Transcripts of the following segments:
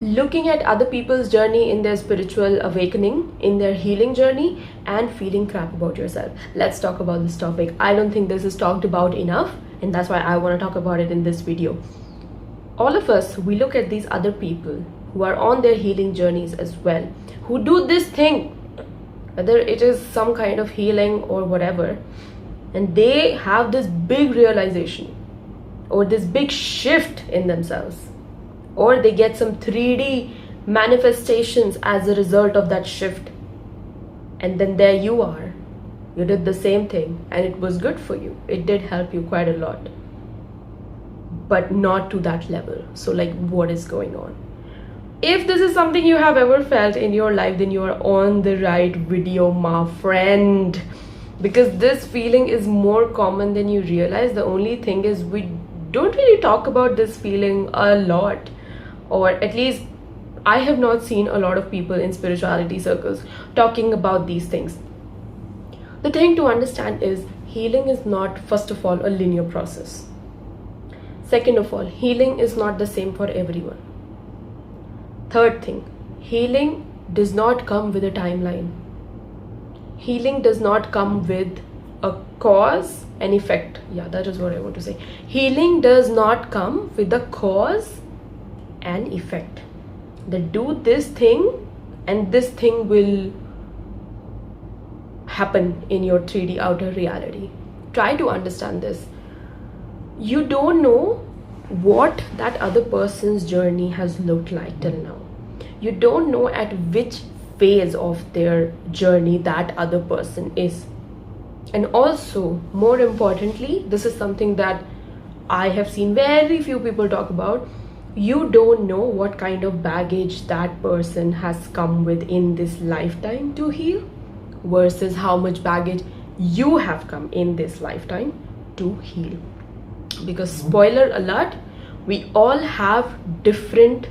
looking at other people's journey in their spiritual awakening, in their healing journey, and feeling crap about yourself. Let's talk about this topic. I don't think this is talked about enough, and that's why I want to talk about it in this video. All of us, we look at these other people who are on their healing journeys as well, who do this thing, whether it is some kind of healing or whatever, and they have this big realization or this big shift in themselves, or they get some 3D manifestations as a result of that shift, and then there you are, you did the same thing and it was good for you, it did help you quite a lot, but not to that level. So like, what is going on? If this is something you have ever felt in your life, then you are on the right video, my friend, because this feeling is more common than you realize. The only thing is, we don't really talk about this feeling a lot, or at least I have not seen a lot of people in spirituality circles talking about these things. The thing to understand is, healing is not, first of all, a linear process. Second of all, healing is not the same for everyone. Third thing, healing does not come with a timeline. Healing does not come with a cause and effect. Yeah, that is what I want to say. Healing does not come with a cause and effect. That do this thing and this thing will happen in your 3D outer reality. Try to understand this. You don't know what that other person's journey has looked like till now. You don't know at which phase of their journey that other person is. And also, more importantly, this is something that I have seen very few people talk about. You don't know what kind of baggage that person has come with in this lifetime to heal, versus how much baggage you have come in this lifetime to heal. Because spoiler alert, we all have different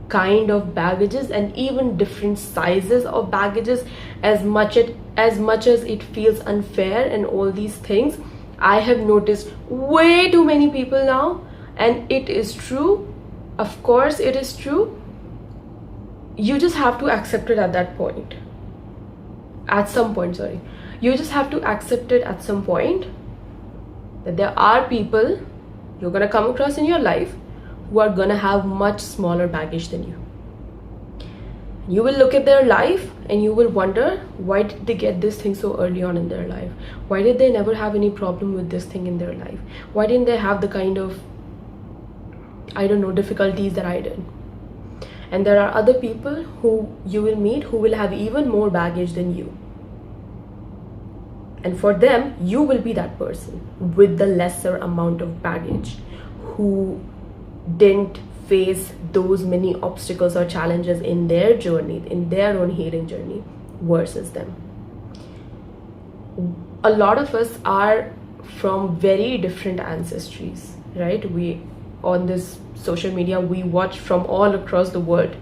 kind of baggages, and even different sizes of baggages, as much as it feels unfair and all these things. I have noticed way too many people now, and it is true. Of course it is true. You just have to accept it at that point. At some point, sorry. You just have to accept it at some point, that there are people you're gonna come across in your life who are gonna have much smaller baggage than you. You will look at their life and you will wonder, why did they get this thing so early on in their life? Why did they never have any problem with this thing in their life? Why didn't they have the kind of, I don't know, difficulties that I did? And there are other people who you will meet who will have even more baggage than you. And for them, you will be that person with the lesser amount of baggage, who didn't face those many obstacles or challenges in their journey, in their own healing journey, versus them. A lot of us are from very different ancestries, right? We, on this social media, we watch from all across the world,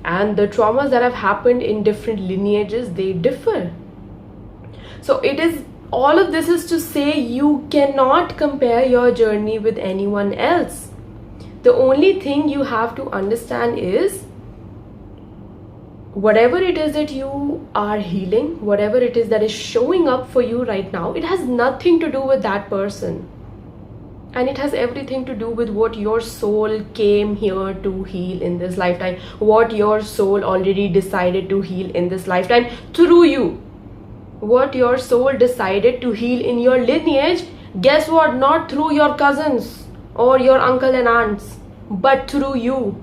and the traumas that have happened in different lineages, they differ. So it is, all of this is to say, you cannot compare your journey with anyone else. The only thing you have to understand is, whatever it is that you are healing, whatever it is that is showing up for you right now, it has nothing to do with that person. And it has everything to do with what your soul came here to heal in this lifetime, what your soul already decided to heal in this lifetime through you. What your soul decided to heal in your lineage, guess what? Not through your cousins or your uncle and aunts, but through you.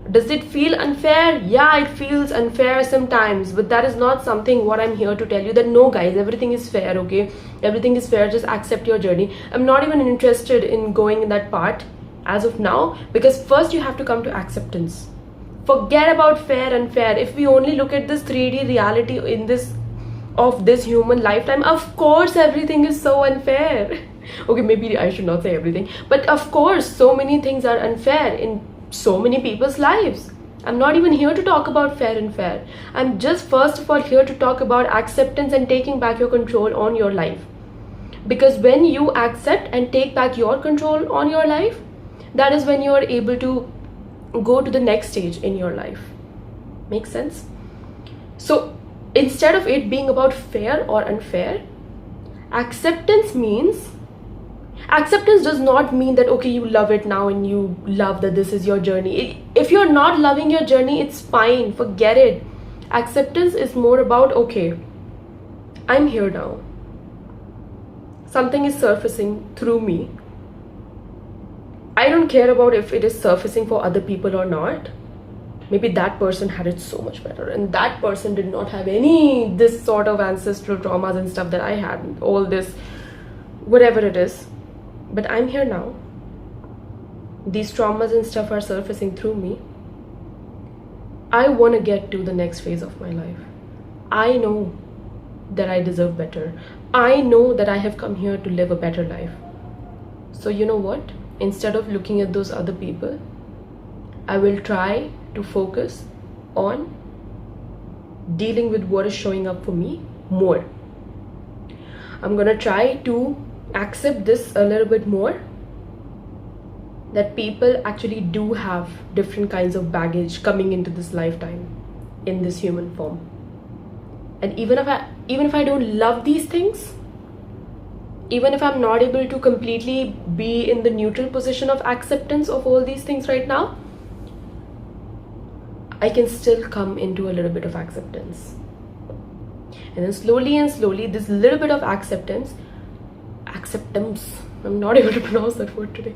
Does it feel unfair? Yeah, it feels unfair sometimes, but that is not something what I'm here to tell you, that no guys, everything is fair, okay? Everything is fair, just accept your journey. I'm not even interested in going in that part as of now, because first you have to come to acceptance. Forget about fair and unfair. If we only look at this 3D reality in this of this human lifetime, of course everything is so unfair. Okay, maybe I should not say everything, but of course so many things are unfair in so many people's lives. I'm not even here to talk about fair and fair. I'm just first of all here to talk about acceptance and taking back your control on your life. Because when you accept and take back your control on your life, that is when you are able to go to the next stage in your life. Makes sense? So instead of it being about fair or unfair, acceptance does not mean that okay, you love it now and you love that this is your journey. If you're not loving your journey, it's fine, forget it. Acceptance is more about, okay, I'm here now, something is surfacing through me. I don't care about if it is surfacing for other people or not. Maybe that person had it so much better, and that person did not have any this sort of ancestral traumas and stuff that I had, all this, whatever it is. But I'm here now. These traumas and stuff are surfacing through me. I want to get to the next phase of my life. I know that I deserve better. I know that I have come here to live a better life. So you know what? Instead of looking at those other people, I will try to focus on dealing with what is showing up for me more. I'm gonna try to accept this a little bit more, that people actually do have different kinds of baggage coming into this lifetime in this human form. And even if I don't love these things, even if I'm not able to completely be in the neutral position of acceptance of all these things right now, I can still come into a little bit of acceptance. And then slowly and slowly, this little bit of acceptance, I'm not able to pronounce that word today.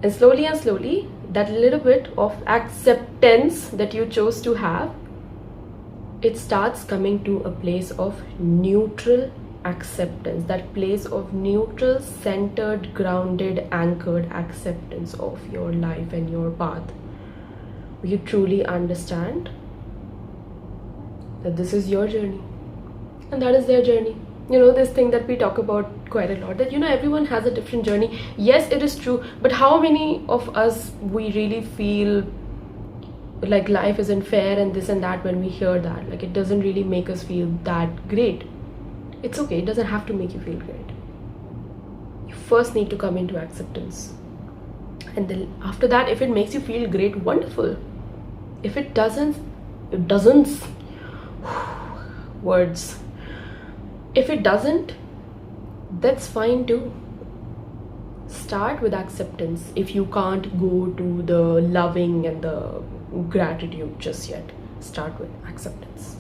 And slowly, that little bit of acceptance that you chose to have, it starts coming to a place of neutral acceptance, that place of neutral, centered, grounded, anchored acceptance of your life and your path. You truly understand that this is your journey and that is their journey. You know, this thing that we talk about quite a lot, that, you know, everyone has a different journey. Yes, it is true, but how many of us we really feel like life isn't fair and this and that when we hear that? Like, it doesn't really make us feel that great. It's okay, it doesn't have to make you feel great. You first need to come into acceptance, and then after that, if it makes you feel great, wonderful. If it doesn't, words. If it doesn't, that's fine too. Start with acceptance if you can't go to the loving and the gratitude just yet. Start with acceptance.